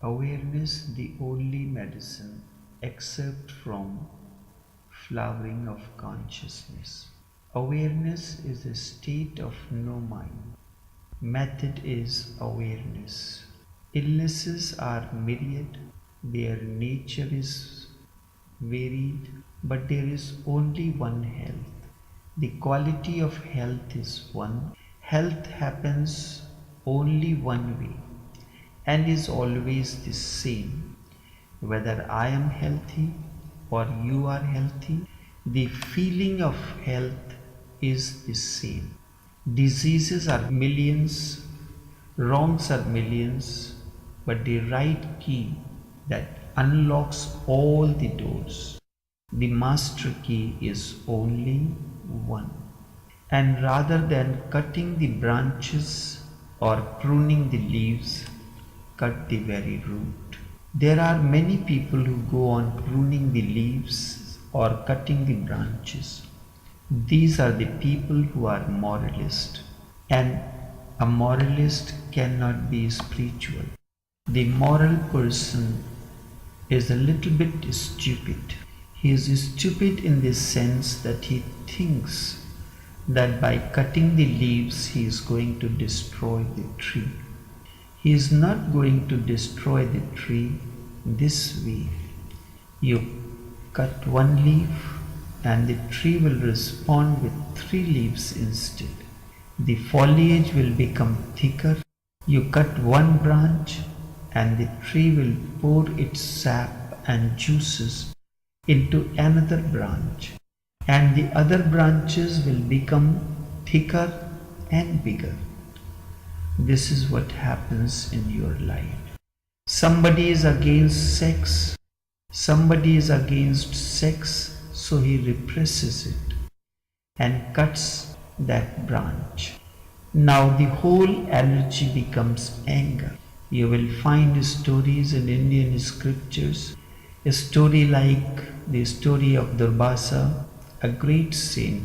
Awareness the only medicine except from flowering of consciousness. Awareness is a state of no mind. Method is awareness. Illnesses are myriad, their nature is varied, but there is only one health. The quality of health is one. Health happens only one way and is always the same. Whether I am healthy or you are healthy, the feeling of health is the same. Diseases are millions, wrongs are millions, but the right key that unlocks all the doors, the master key is only one. And rather than cutting the branches or pruning the leaves, cut the very root. There are many people who go on pruning the leaves or cutting the branches. These are the people who are moralist, and a moralist cannot be spiritual. The moral person is a little bit stupid. He is stupid in the sense that he thinks that by cutting the leaves he is going to destroy the tree. He is not going to destroy the tree this way. You cut one leaf and the tree will respond with three leaves instead. The foliage will become thicker. You cut one branch and the tree will pour its sap and juices into another branch, and the other branches will become thicker and bigger. This is what happens in your life. Somebody is against sex. Somebody is against sex, so he represses it and cuts that branch. Now the whole energy becomes anger. You will find stories in Indian scriptures, a story like the story of Durvasa, a great saint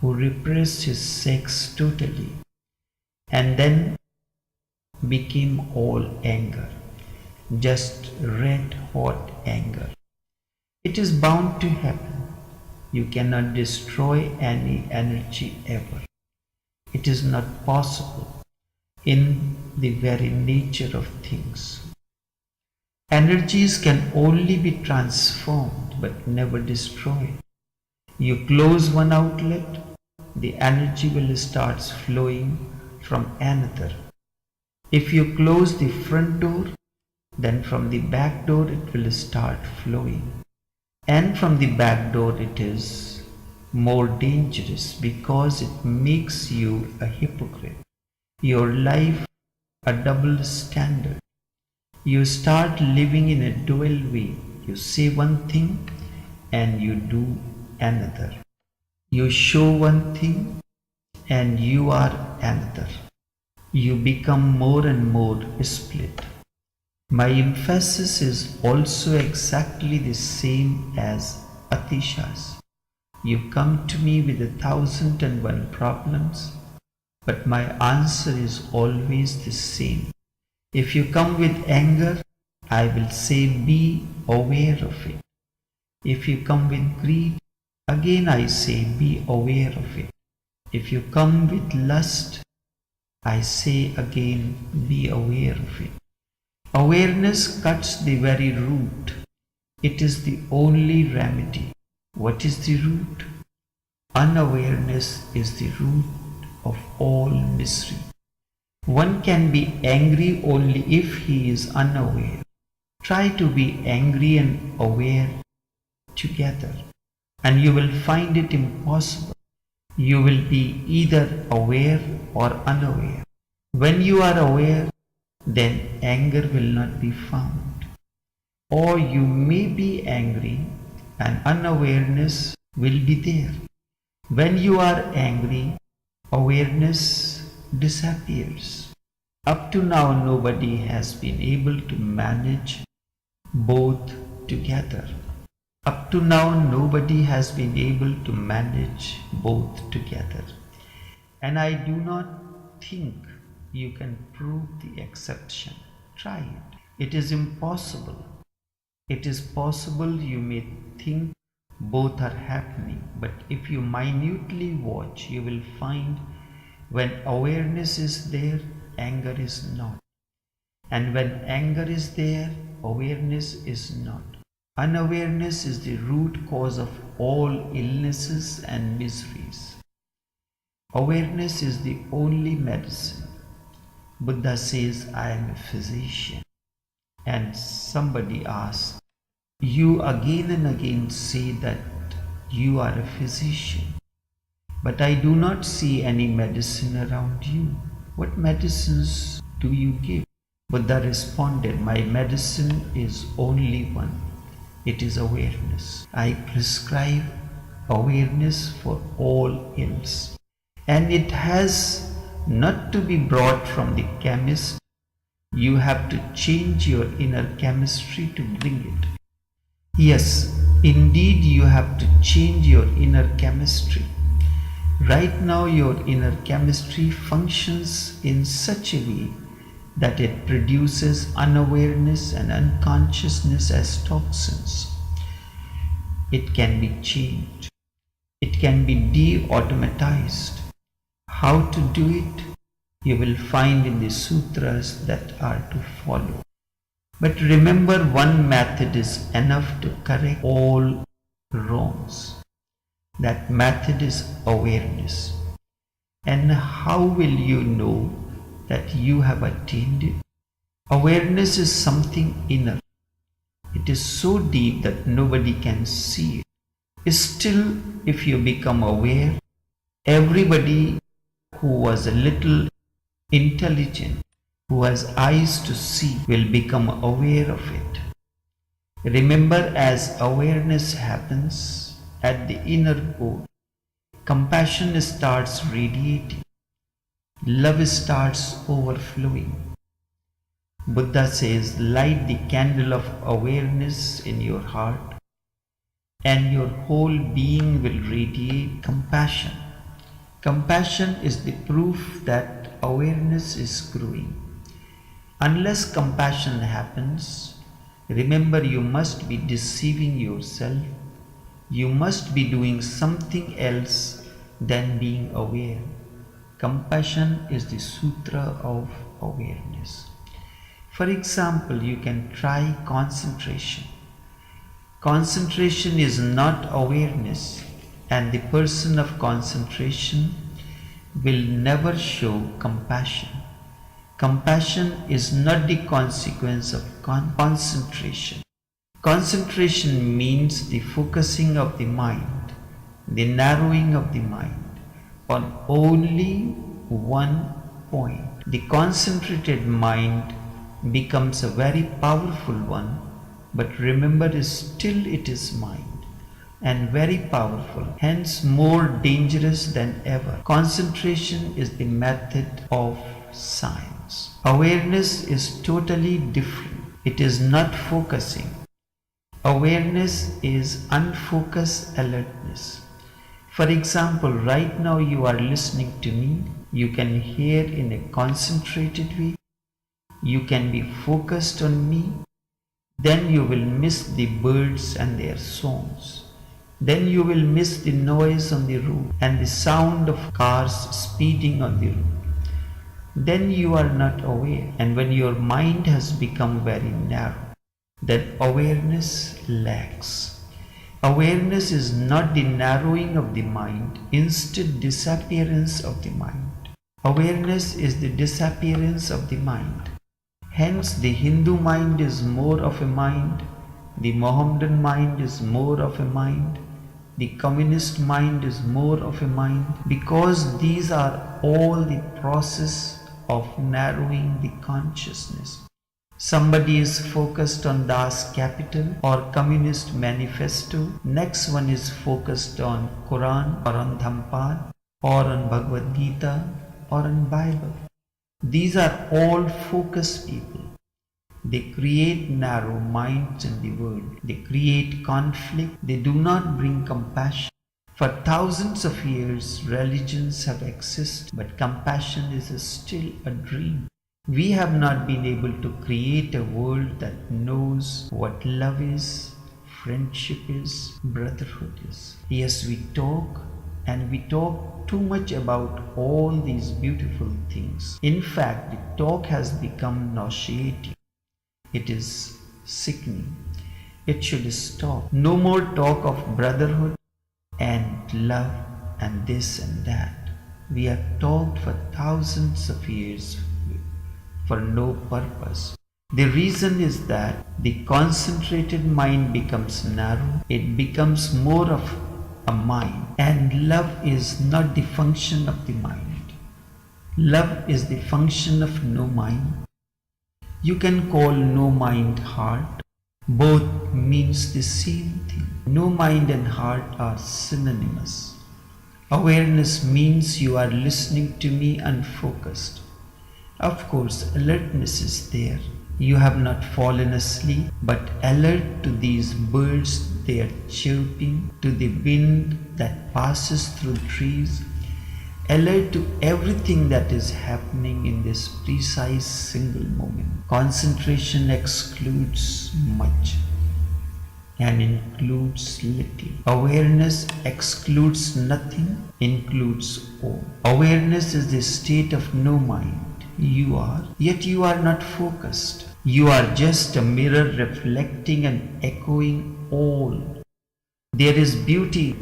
who repressed his sex totally and then became all anger, just red hot anger. It is bound to happen. You cannot destroy any energy ever. It is not possible in the very nature of things. Energies can only be transformed but never destroyed. You close one outlet, the energy will start flowing from another. If you close the front door, then from the back door it will start flowing. And from the back door it is more dangerous because it makes you a hypocrite. Your life a double standard. You start living in a dual way. You say one thing and you do another. You show one thing and you are another. You become more and more split. My emphasis is also exactly the same as Atisha's. You come to me with 1,001 problems, but my answer is always the same. If you come with anger, I will say be aware of it. If you come with greed, again I say be aware of it. If you come with lust, I say again be aware of it. Awareness cuts the very root. It is the only remedy. What is the root? Unawareness is the root of all misery. One can be angry only if he is unaware. Try to be angry and aware together, and you will find it impossible. You will be either aware or unaware. When you are aware, then anger will not be found. Or you may be angry and unawareness will be there. When you are angry, awareness disappears. Up to now, nobody has been able to manage both together. Up to now, nobody has been able to manage both together. And I do not think you can prove the exception. Try it. It is impossible. It is possible you may think both are happening, but if you minutely watch, you will find when awareness is there, anger is not. And when anger is there, awareness is not. Unawareness is the root cause of all illnesses and miseries. Awareness is the only medicine. Buddha says, I am a physician. And somebody asks, you again and again say that you are a physician, but I do not see any medicine around you. What medicines do you give? Buddha responded, my medicine is only one. It is awareness. I prescribe awareness for all ills. And it has not to be brought from the chemist. You have to change your inner chemistry to bring it. Yes, indeed you have to change your inner chemistry. Right now your inner chemistry functions in such a way that it produces unawareness and unconsciousness as toxins. It can be changed. It can be de-automatized. How to do it? You will find in the sutras that are to follow. But remember, one method is enough to correct all wrongs. That method is awareness. And how will you know that you have attained it? Awareness is something inner. It is so deep that nobody can see it. Still, if you become aware, everybody who was a little intelligent, who has eyes to see, will become aware of it. Remember, as awareness happens at the inner core, compassion starts radiating, love starts overflowing. Buddha says, light the candle of awareness in your heart, and your whole being will radiate compassion. Compassion is the proof that awareness is growing. Unless compassion happens, remember, you must be deceiving yourself. You must be doing something else than being aware. Compassion is the sutra of awareness. For example, you can try concentration. Concentration is not awareness, and the person of concentration will never show compassion. Compassion is not the consequence of concentration. Concentration means the focusing of the mind, the narrowing of the mind on only one point. The concentrated mind becomes a very powerful one, but remember, still it is mind, and very powerful, hence more dangerous than ever. Concentration is the method of science. Awareness is totally different. It is not focusing. Awareness is unfocused alertness. For example, right now you are listening to me. You can hear in a concentrated way. You can be focused on me. Then you will miss the birds and their songs. Then you will miss the noise on the road and the sound of cars speeding on the road. Then you are not aware, and when your mind has become very narrow, then awareness lacks. Awareness is not the narrowing of the mind, instead disappearance of the mind. Awareness is the disappearance of the mind. Hence the Hindu mind is more of a mind, the Mohammedan mind is more of a mind, the communist mind is more of a mind, because these are all the process of narrowing the consciousness. Somebody is focused on Das Capital or Communist Manifesto, next one is focused on Quran or on Dhampan or on Bhagavad Gita or on Bible. These are all focused people. They create narrow minds in the world. They create conflict. They do not bring compassion. For thousands of years, religions have existed, but compassion is still a dream. We have not been able to create a world that knows what love is, friendship is, brotherhood is. Yes, we talk, and we talk too much about all these beautiful things. In fact, the talk has become nauseating. It is sickening. It should stop. No more talk of brotherhood and love and this and that. We have talked for thousands of years for no purpose. The reason is that the concentrated mind becomes narrow, it becomes more of a mind, and love is not the function of the mind. Love is the function of no mind. You can call no mind heart. Both means the same thing. No mind and heart are synonymous. Awareness means you are listening to me unfocused. Of course, alertness is there. You have not fallen asleep, but alert to these birds, they are chirping, to the wind that passes through trees, alert to everything that is happening in this precise single moment. Concentration excludes much and includes little. Awareness excludes nothing, includes all. Awareness is the state of no mind. You are, yet you are not focused. You are just a mirror reflecting and echoing all. There is beauty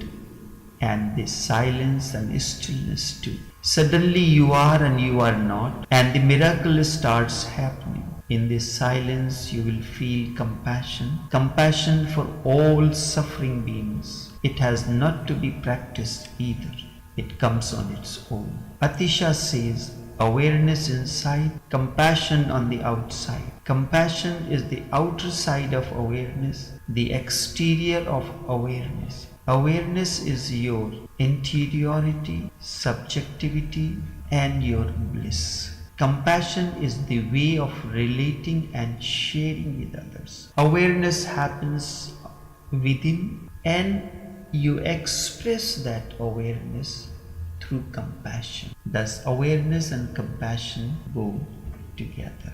and this silence and stillness too. Suddenly you are and you are not, and the miracle starts happening. In this silence you will feel compassion, compassion for all suffering beings. It has not to be practiced either. It comes on its own. Atisha says, awareness inside, compassion on the outside. Compassion is the outer side of awareness, the exterior of awareness. Awareness is your interiority, subjectivity, and your bliss. Compassion is the way of relating and sharing with others. Awareness happens within, and you express that awareness through compassion. Thus, awareness and compassion go together.